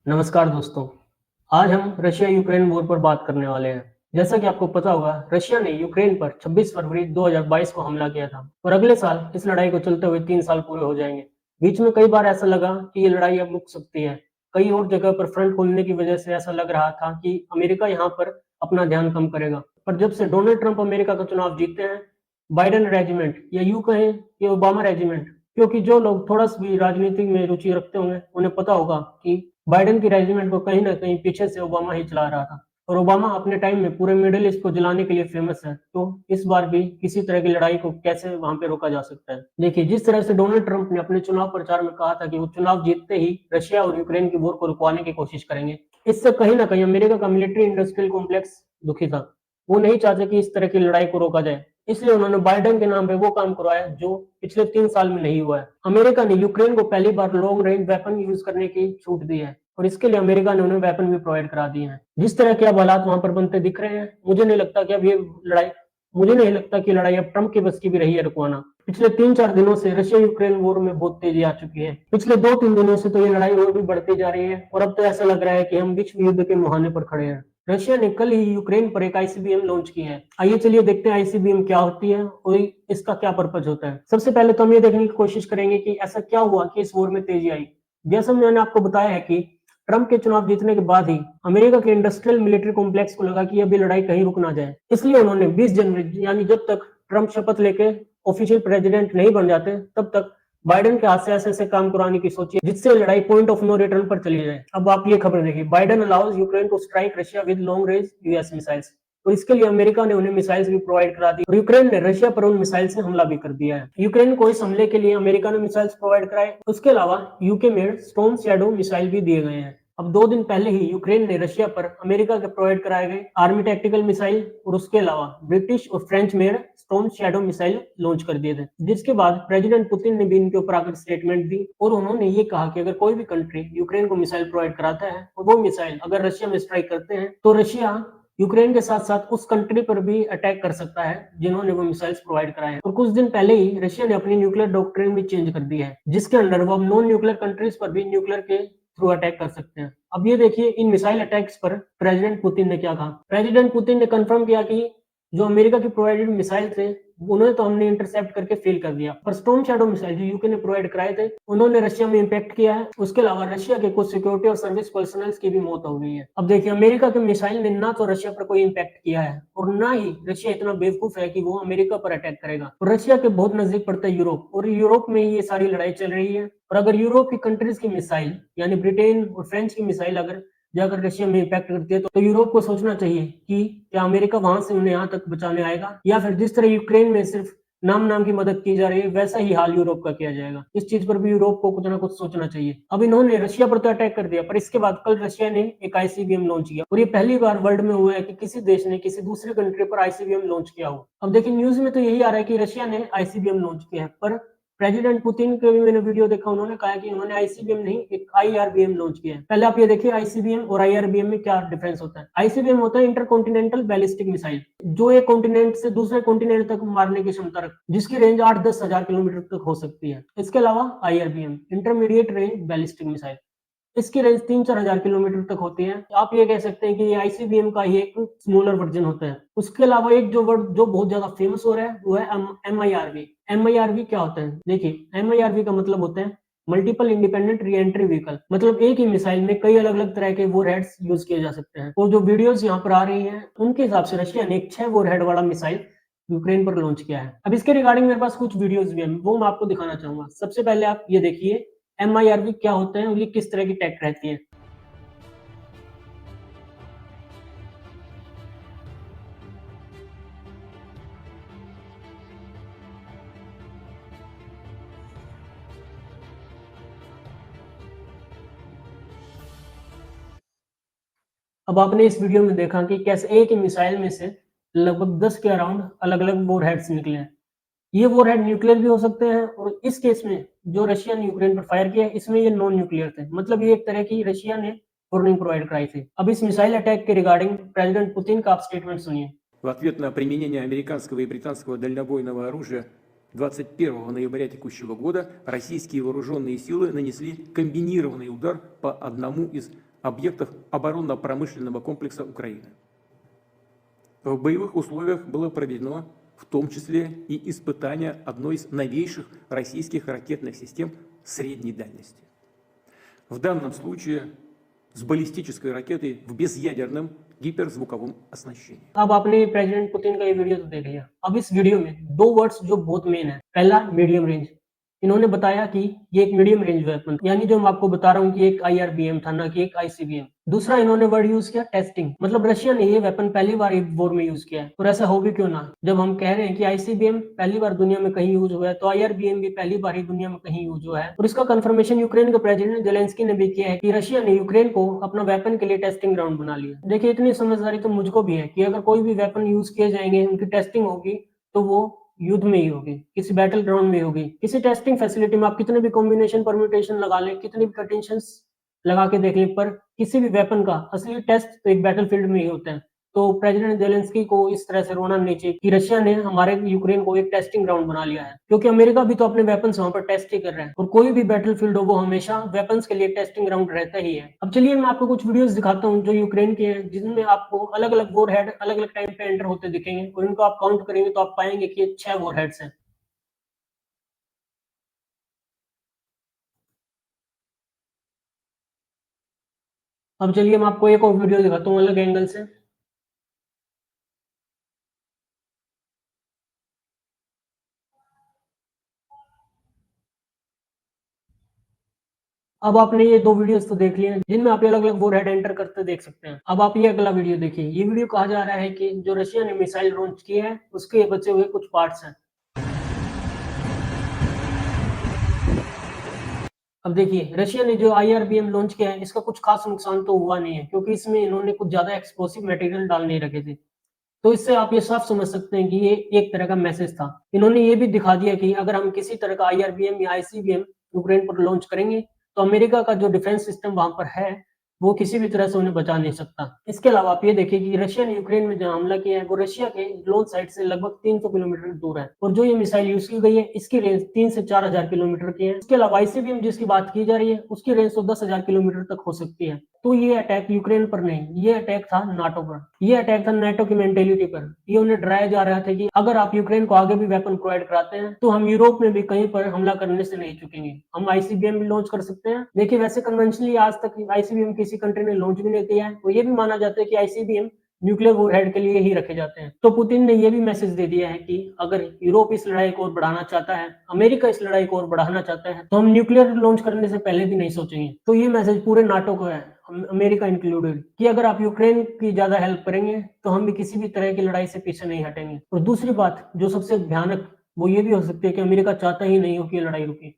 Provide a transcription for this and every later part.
नमस्कार दोस्तों। आज हम रशिया यूक्रेन वॉर पर बात करने वाले हैं। जैसा कि आपको पता होगा, रशिया ने यूक्रेन पर 26 फरवरी 2022 को हमला किया था और अगले साल इस लड़ाई को चलते हुए 3 साल पूरे हो जाएंगे। बीच में कई बार ऐसा लगा कि ये लड़ाई अब रुक सकती है। कई और जगह पर फ्रंट खोलने की वजह से ऐसा लग रहा था कि अमेरिका यहाँ पर अपना ध्यान कम करेगा। पर जब से डोनाल्ड ट्रंप अमेरिका का चुनाव जीतते हैं, बाइडेन रेजिमेंट या यूँ कहें कि ओबामा रेजिमेंट, क्योंकि जो लोग थोड़ा-सा भी राजनीति में रुचि रखते होंगे, उन्हें पता होगा कि बाइडेन की रेजिमेंट को कहीं न कहीं पीछे से ओबामा ही चला रहा था और ओबामा अपने टाइम में पूरे मिडल ईस्ट को जलाने के लिए फेमस है। तो इस बार भी किसी तरह की लड़ाई को कैसे वहाँ पे रोका जा सकता है? देखिए, जिस तरह से डोनाल्ड ट्रंप ने अपने चुनाव प्रचार में कहा था कि वो चुनाव जीतते ही रशिया और यूक्रेन की वॉर को रुकवाने की कोशिश करेंगे। इससे कहीं न कहीं अमेरिका का मिलिट्री इंडस्ट्रियल कॉम्प्लेक्स दुखी था। वो नहीं चाहते कि इस तरह की लड़ाई को रोका जाए। इसलिए उन्होंने बाइडेन के नाम पे वो काम करवाया जो पिछले 3 साल में नहीं हुआ है। अमेरिका ने यूक्रेन को पहली बार लॉन्ग रेंज वेपन यूज़ करने की छूट दी है और इसके लिए अमेरिका ने उन्हें वेपन भी प्रोवाइड करा दिए हैं। जिस तरह के अब हालात वहाँ पर बनते दिख रहे हैं, मुझे नहीं लगता कि लड़ाई अब ट्रंप के बस की भी रही है रुकवाना। पिछले 3-4 दिनों से रशिया यूक्रेन वॉर में बहुत तेजी आ चुकी है। पिछले 2-3 दिनों से तो ये लड़ाई और भी बढ़ती जा रही है और अब तो ऐसा लग रहा है कि हम विश्व युद्ध के मुहाने पर खड़े हैं। रशिया ने कल ही यूक्रेन पर एक आईसीबीएम लॉन्च की है। आइए चलिए देखते हैं आईसीबीएम क्या होती है और इसका क्या पर्पज होता है। सबसे पहले तो हम ये देखने की कोशिश करेंगे कि ऐसा क्या हुआ कि इस वॉर में तेजी आई। जैसा मैंने आपको बताया है कि ट्रंप के चुनाव जीतने के बाद ही अमेरिका के इंडस्ट्रियल मिलिट्री कॉम्प्लेक्स को लगा कि अभी लड़ाई कहीं रुक ना जाए। इसलिए उन्होंने 20 जनवरी यानी जब तक ट्रंप शपथ लेके ऑफिशियल प्रेसिडेंट नहीं बन जाते तब तक बाइडेन के हाथ से ऐसे-ऐसे काम कराने की सोची जिससे लड़ाई पॉइंट ऑफ नो रिटर्न पर चली जाए। अब आप ये खबर देखिए, Biden allows Ukraine to strike Russia with long range US missiles. तो इसके लिए अमेरिका ने उन्हें मिसाइल्स भी प्रोवाइड करा दी और यूक्रेन ने रशिया पर उन मिसाइल से हमला भी कर दिया है। यूक्रेन को इस हमले के लिए अमेरिका ने मिसाइल्स प्रोवाइड कराए। उसके अलावा यूके में स्टॉर्म शैडो मिसाइल भी दिए गए हैं। अब 2 दिन पहले ही यूक्रेन ने रशिया पर अमेरिका के प्रोवाइड कराए गए आर्मी टैक्टिकल मिसाइल और उसके अलावा ब्रिटिश और French made storm shadow missile launch कर दिए थे, जिसके बाद प्रेसिडेंट पुतिन ने भी इनके ऊपर आकर स्टेटमेंट दी और उन्होंने ये कहा कि अगर कोई भी कंट्री यूक्रेन को मिसाइल प्रोवाइड कराता है और वो मिसाइल अगर रशिया में स्ट्राइक करते हैं तो रशिया यूक्रेन के साथ साथ उस कंट्री पर भी अटैक कर सकता है जिन्होंने वो मिसाइल्स प्रोवाइड कराए हैं। और कुछ दिन पहले ही रशिया ने अपनी न्यूक्लियर डॉक्ट्रिन भी चेंज कर दी है, जिसके अंडर वो नॉन न्यूक्लियर कंट्रीज पर भी न्यूक्लियर के थ्रू अटैक कर सकते हैं। अब ये देखिए इन मिसाइल अटैक्स पर प्रेसिडेंट पुतिन ने क्या कहा। प्रेसिडेंट पुतिन ने कंफर्म किया कि जो अमेरिका के प्रोवाइडेड मिसाइल थे उन्हें तो हमने इंटरसेप्ट करके फेल कर दिया, पर स्टॉर्म शैडो मिसाइल जो यूके ने प्रोवाइड कराए थे उन्होंने रशिया में इम्पैक्ट किया है। उसके अलावा रशिया के कुछ सिक्योरिटी और सर्विस पर्सनल की भी मौत हो गई है। अब देखिए अमेरिका के मिसाइल ने ना तो रशिया पर कोई इम्पैक्ट किया है और ना ही रशिया इतना बेवकूफ है कि वो अमेरिका पर अटैक करेगा। और रशिया के बहुत नजदीक पड़ता है यूरोप और यूरोप में ये सारी लड़ाई चल रही है और अगर यूरोप की कंट्रीज की मिसाइल यानी ब्रिटेन और फ्रेंच की मिसाइल अगर जाकर रशिया में इम्पैक्ट करती है तो यूरोप को सोचना चाहिए कि क्या अमेरिका वहां से उन्हें यहाँ तक बचाने आएगा या फिर जिस तरह यूक्रेन में सिर्फ नाम नाम की मदद की जा रही है वैसा ही हाल यूरोप का किया जाएगा। इस चीज पर भी यूरोप को कुछ ना कुछ सोचना चाहिए। अब इन्होंने रशिया पर तो अटैक कर दिया, पर इसके बाद कल रशिया ने एक आईसीबीएम लॉन्च किया और ये पहली बार वर्ल्ड में हुआ है कि किसी देश ने किसी दूसरे कंट्री पर आईसीबीएम लॉन्च किया हो। अब देखिए न्यूज में तो यही आ रहा है कि रशिया ने आईसीबीएम लॉन्च किया है, पर प्रेसिडेंट पुतिन के भी मैंने वीडियो देखा, उन्होंने कहा कि उन्होंने आईसीबीएम नहीं एक आईआरबीएम लॉन्च किया है। पहले आप ये देखिए आईसीबीएम और आईआरबीएम में क्या डिफरेंस होता है। आईसीबीएम होता है इंटरकॉन्टिनेंटल बैलिस्टिक मिसाइल, जो एक कॉन्टिनेंट से दूसरे कॉन्टिनेंट तक मारने की क्षमता रखती है, जिसकी रेंज 8-10 हजार किलोमीटर तक हो सकती है। इसके अलावा IRVM intermediate range ballistic missile, इसकी रेंज 3-4 हजार किलोमीटर तक होती है। आप ये कह सकते हैं कि ये आईसीबीएम का ही एक स्मॉलर वर्जन होता है। उसके अलावा एक जो वर्ड जो बहुत ज्यादा फेमस हो रहा है वो है एमआईआरवी। एमआईआरवी क्या होता है? देखिए एमआईआरवी का मतलब होता है multiple independent re entry vehicle, मतलब एक ही मिसाइल में कई अलग अलग तरह के वॉरहेड्स यूज किए जा सकते हैं। और जो वीडियोस यहाँ पर आ रही हैं उनके हिसाब से रशिया ने एक 6 वॉरहेड वाला मिसाइल यूक्रेन पर लॉन्च किया है। अब इसके रिगार्डिंग मेरे पास कुछ वीडियोस भी हैं, वो मैं आपको दिखाना चाहूंगा। सबसे पहले आप ये देखिए एमआईआरवी क्या होते हैं और ये किस तरह की टेक रहती है। अब आपने इस वीडियो में देखा कि कैसे एक ही मिसाइल में से लगभग 10 के अराउंड अलग-अलग वॉरहेड्स निकले हैं। ये वॉरहेड न्यूक्लियर भी हो सकते हैं और इस केस में जो रशिया ने यूक्रेन पर फायर किया इसमें ये नॉन न्यूक्लियर थे। मतलब ये एक तरह की रशिया ने वार्निंग प्रोवाइड कराई थी। अब इस मिसाइल अटैक के रिगार्डिंग प्रेसिडेंट पुतिन का आप स्टेटमेंट सुनिए। В ответ на применение американского и британского дальнобойного оружия 21 ноября текущего года российские вооруженные силы нанесли комбинированный удар по одному из объектов оборонно-промышленного комплекса Украины. В боевых условиях было проведено в том числе и испытание одной из новейших российских ракетных систем средней дальности. В данном случае с баллистической ракетой в безъядерном гиперзвуковом оснащении. अब आपने प्रेसिडेंट पुतिन का ये वीडियो तो देख लिया। अब इस वीडियो में दो वर्ड्स जो बहुत मेन है। पहला, मीडियम रेंज। इन्होंने बताया कि ये एक मीडियम रेंज वेपन, यानी जो मैं आपको बता रहा हूँ कि एक IRBM था, ना कि एक ICBM। दूसरा, इन्होंने वर्ड यूज किया टेस्टिंग, मतलब रशिया ने ये वेपन पहली बार एक वॉर में यूज किया है। और ऐसा हो भी क्यों ना, जब हम कह रहे हैं कि ICBM पहली बार दुनिया में कहीं यूज हुआ है, तो IRBM भी पहली बार ही दुनिया में कहीं यूज हुआ है। और इसका कंफर्मेशन यूक्रेन के प्रेसिडेंट जेलेंस्की ने भी किया है कि रशिया ने यूक्रेन को अपना वेपन के लिए टेस्टिंग ग्राउंड बना लिया। देखिए, इतनी समझदारी तो मुझको भी है कि अगर कोई भी वेपन यूज किए जाएंगे, उनकी टेस्टिंग होगी, तो वो युद्ध में ही होगी, किसी बैटल ग्राउंड में होगी। किसी टेस्टिंग फैसिलिटी में आप कितने भी कॉम्बिनेशन परम्यूटेशन लगा लें, कितनी भी कंडीशंस लगा के देख लें, पर किसी भी वेपन का असली टेस्ट तो एक बैटलफील्ड में ही होता है। तो प्रेसिडेंट जेलेंस्की को इस तरह से रोना नहीं चाहिए कि रशिया ने हमारे यूक्रेन को एक टेस्टिंग ग्राउंड बना लिया है, क्योंकि अमेरिका भी तो अपने वेपन्स वहां पर टेस्ट ही कर रहा है। और कोई भी बैटलफील्ड हो, वो हमेशा वेपन्स के लिए टेस्टिंग ग्राउंड रहता ही है। अब चलिए मैं आपको कुछ वीडियोस दिखाता हूँ जो यूक्रेन के हैं, जिनमें आपको अलग अलग वॉर हेड अलग अलग टाइम पे एंटर होते दिखेंगे, और इनको आप काउंट करेंगे तो आप पाएंगे कि ये 6 वॉर हेड्स हैं। अब चलिए मैं आपको एक और वीडियो दिखाता हूँ अलग एंगल से। अब आपने ये दो वीडियोस तो देख लिए हैं, जिनमें आप अलग अलग वॉरहेड एंटर करते देख सकते हैं। अब आप ये अगला वीडियो देखिए। ये वीडियो कहा जा रहा है कि जो रशिया ने मिसाइल लॉन्च की है, उसके बचे हुए कुछ पार्ट्स हैं। अब देखिए, रशिया ने जो IRBM लॉन्च किया है, इसका कुछ खास नुकसान तो हुआ नहीं है, क्योंकि इसमें इन्होंने कुछ ज्यादा एक्सप्लोसिव मटेरियल डाल नहीं रखे थे। तो इससे आप ये साफ समझ सकते हैं कि ये एक तरह का मैसेज था। इन्होंने ये भी दिखा दिया कि अगर हम किसी तरह का IRBM या ICBM यूक्रेन पर लॉन्च करेंगे, तो अमेरिका का जो डिफेंस सिस्टम वहां पर है, वो किसी भी तरह से उन्हें बचा नहीं सकता। इसके अलावा आप ये देखिए कि रशिया ने यूक्रेन में जहां हमला किया है, वो रशिया के लॉन्च साइट से लगभग 300 किलोमीटर दूर है। और जो ये मिसाइल यूज की गई है, इसकी रेंज 3 से 4,000 किलोमीटर की है। इसके अलावा ICBM जिसकी बात की जा रही है, उसकी रेंज तो 10,000 किलोमीटर तक हो सकती है। तो ये अटैक यूक्रेन पर नहीं, ये अटैक था नाटो पर, ये अटैक था नाटो की मेंटेलिटी पर। ये उन्हें डराया जा रहा था कि अगर आप यूक्रेन को आगे भी वेपन प्रोवाइड कराते हैं, तो हम यूरोप में भी कहीं पर हमला करने से नहीं चुकेंगे। हम ICBM भी लॉन्च कर सकते हैं। देखिए, वैसे कन्वेंशनली आज तक ICBM किसी कंट्री ने लॉन्च भी नहीं किया है, और ये भी माना जाता है कि ICBM न्यूक्लियर वॉरहेड के लिए ही रखे जाते हैं। तो पुतिन ने यह भी मैसेज दे दिया है कि अगर यूरोप इस लड़ाई को और बढ़ाना चाहता है, अमेरिका इस लड़ाई को और बढ़ाना चाहता है, तो हम न्यूक्लियर लॉन्च करने से पहले भी नहीं सोचेंगे। तो ये मैसेज पूरे नाटो को है, अमेरिका इंक्लूडेड, कि अगर आप यूक्रेन की ज्यादा हेल्प करेंगे, तो हम भी किसी भी तरह की लड़ाई से पीछे नहीं हटेंगे। और दूसरी बात जो सबसे भयानक, वो ये भी हो सकती है कि अमेरिका चाहता ही नहीं हो कि ये लड़ाई रुके।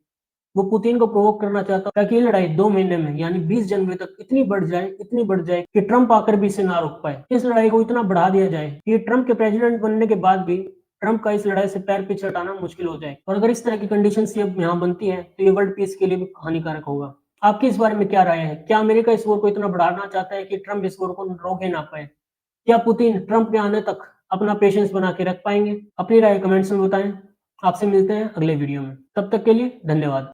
वो पुतिन को प्रोवोक करना चाहता है ताकि ये लड़ाई 2 महीने में, यानी 20 जनवरी तक इतनी बढ़ जाए कि ट्रंप आकर भी इसे ना रोक पाए। इस लड़ाई को इतना बढ़ा दिया जाए कि ट्रंप के प्रेसिडेंट बनने के बाद भी ट्रंप का इस लड़ाई से पैर पीछे हटाना मुश्किल हो जाए। और अगर इस तरह की कंडीशन अब यहाँ बनती है, तो ये वर्ल्ड पीस के लिए भी हानिकारक होगा। आपकी इस बारे में क्या राय है? क्या अमेरिका इस वॉर को इतना बढ़ाना चाहता है कि ट्रंप इस वॉर को रोक ही ना पाए? क्या पुतिन ट्रंप के आने तक अपना पेशेंस बना के रख पाएंगे? अपनी राय कमेंट्स में बताएं। आपसे मिलते हैं अगले वीडियो में, तब तक के लिए धन्यवाद।